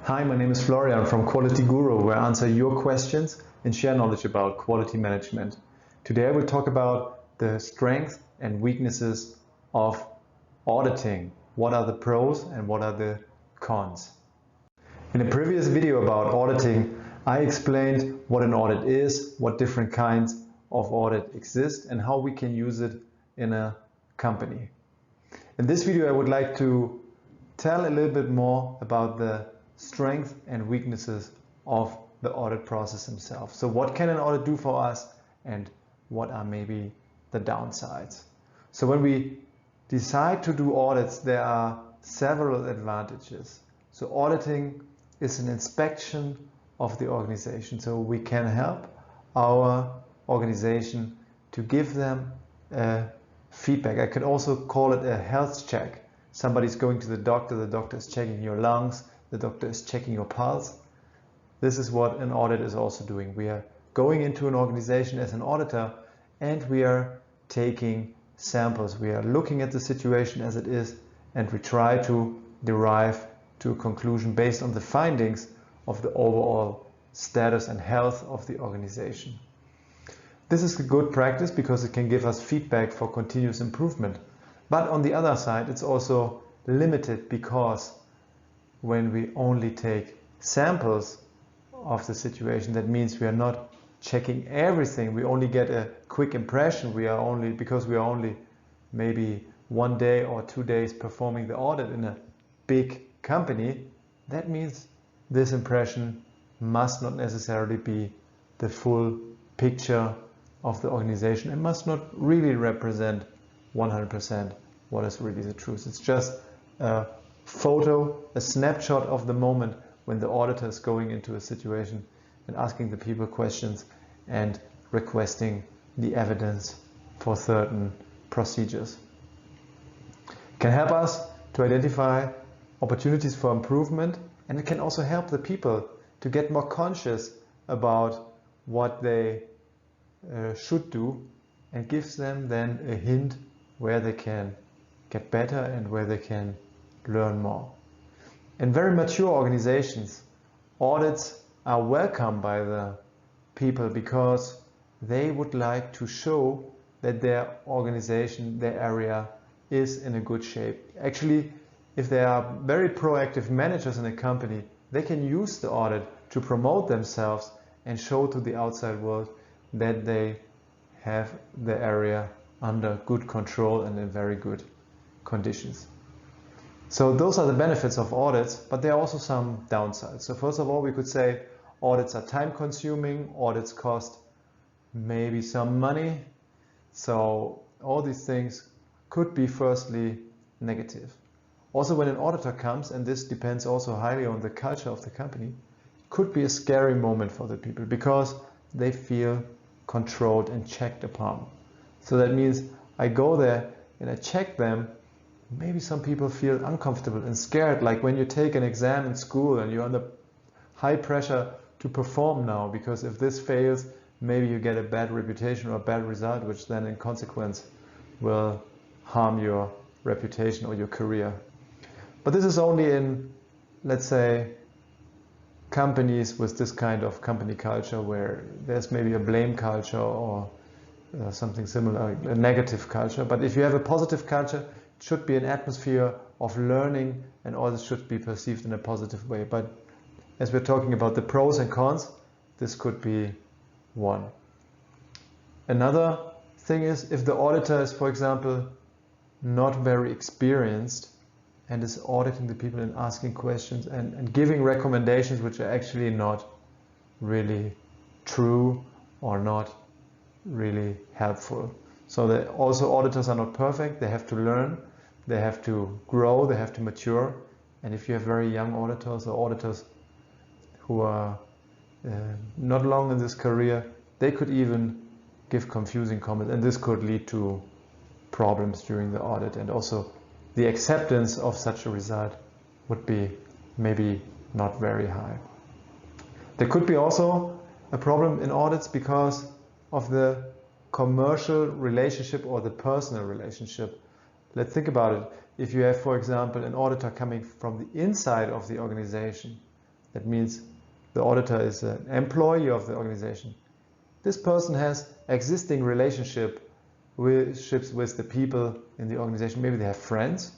Hi, my name is Florian from Quality Guru, where I answer your questions and share knowledge about quality management. Today I will talk about the strengths and weaknesses of auditing. What are the pros and what are the cons? In a previous video about auditing, I explained what an audit is, what different kinds of audit exist, and how we can use it in a company. In this video I would like to tell a little bit more about the strengths and weaknesses of the audit process himself. So what can an audit do for us and what are maybe the downsides? So when we decide to do audits, there are several advantages. So auditing is an inspection of the organization. So we can help our organization to give them feedback. I could also call it a health check. Somebody's going to the doctor is checking your lungs, the doctor is checking your pulse. This is what an audit is also doing. We are going into an organization as an auditor and we are taking samples. We are looking at the situation as it is and we try to derive to a conclusion based on the findings of the overall status and health of the organization. This is a good practice because it can give us feedback for continuous improvement. But on the other side, it's also limited because when we only take samples of the situation, that means we are not checking everything. We only get a quick impression. Because we are only maybe 1 day or 2 days performing the audit in a big company. That means this impression must not necessarily be the full picture of the organization and must not really represent 100% what is really the truth. It's just a photo, a snapshot of the moment when the auditor is going into a situation and asking the people questions and requesting the evidence for certain procedures. It can help us to identify opportunities for improvement, and it can also help the people to get more conscious about what they should do and gives them then a hint where they can get better and where they can learn more. In very mature organizations, audits are welcomed by the people because they would like to show that their organization, their area is in a good shape. Actually, if they are very proactive managers in a company, they can use the audit to promote themselves and show to the outside world that they have the area under good control and in very good conditions. So those are the benefits of audits, but there are also some downsides. So first of all, we could say audits are time consuming, audits cost maybe some money. So all these things could be firstly negative. Also when an auditor comes, and this depends also highly on the culture of the company, could be a scary moment for the people because they feel controlled and checked upon. So that means I go there and I check them. Maybe some people feel uncomfortable and scared, like when you take an exam in school and you're under high pressure to perform now, because if this fails, maybe you get a bad reputation or a bad result, which then in consequence will harm your reputation or your career. But this is only in, let's say, companies with this kind of company culture where there's maybe a blame culture or something similar, a negative culture. But if you have a positive culture, it should be an atmosphere of learning and all this should be perceived in a positive way. But as we're talking about the pros and cons, this could be one. Another thing is if the auditor is, for example, not very experienced and is auditing the people and asking questions and giving recommendations which are actually not really true or not really helpful. So that also auditors are not perfect. They have to learn, they have to grow, they have to mature. And if you have very young auditors or auditors who are not long in this career, they could even give confusing comments, and this could lead to problems during the audit, and also the acceptance of such a result would be maybe not very high. There could be also a problem in audits because of the commercial relationship or the personal relationship. Let's think about it. If you have, for example, an auditor coming from the inside of the organization, That means the auditor is an employee of the organization. This person has existing relationships with the people in the organization. Maybe they have friends,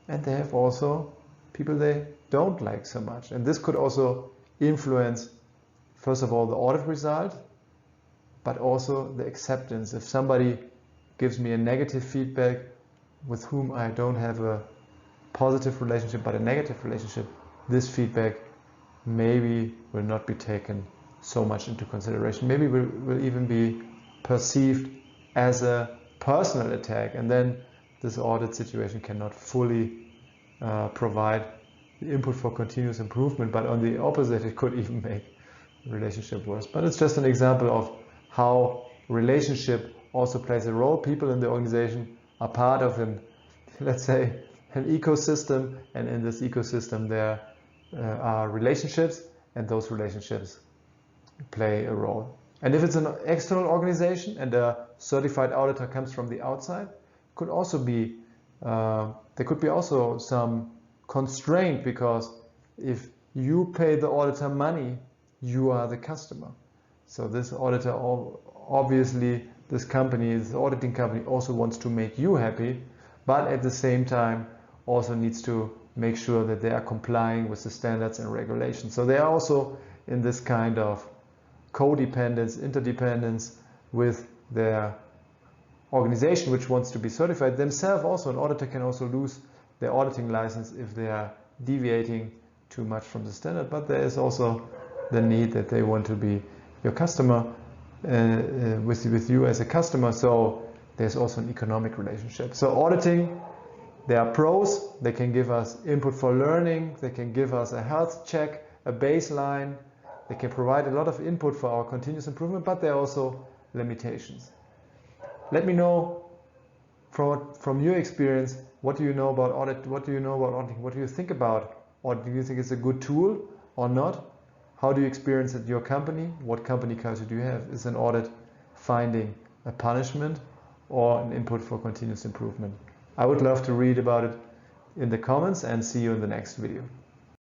and they have also people they don't like so much. And this could also influence, first of all, the audit result, but also the acceptance. If somebody gives me a negative feedback with whom I don't have a positive relationship but a negative relationship, this feedback maybe will not be taken so much into consideration. Maybe will even be perceived as a personal attack, and then this audit situation cannot fully provide the input for continuous improvement, but on the opposite, it could even make the relationship worse. But it's just an example of how relationship also plays a role. People in the organization are part of let's say, an ecosystem, and in this ecosystem there are relationships, and those relationships play a role. And if it's an external organization and a certified auditor comes from the outside, could also be there could be also some constraint, because if you pay the auditor money, you are the customer. So this auditor, obviously, this auditing company also wants to make you happy, but at the same time also needs to make sure that they are complying with the standards and regulations. So they are also in this kind of codependence, interdependence with their organization which wants to be certified. Themselves also, an auditor can also lose their auditing license if they are deviating too much from the standard, but there is also the need that they want to be your customer, with you as a customer, so there's also an economic relationship. So auditing, there are pros. They can give us input for learning, they can give us a health check, a baseline, they can provide a lot of input for our continuous improvement, but there are also limitations. Let me know from your experience, what do you know about audit? What do you know about auditing? What do you think about audit? Do you think it's a good tool or not? How do you experience it at your company? What company culture do you have? Is an audit finding a punishment or an input for continuous improvement? I would love to read about it in the comments, and see you in the next video.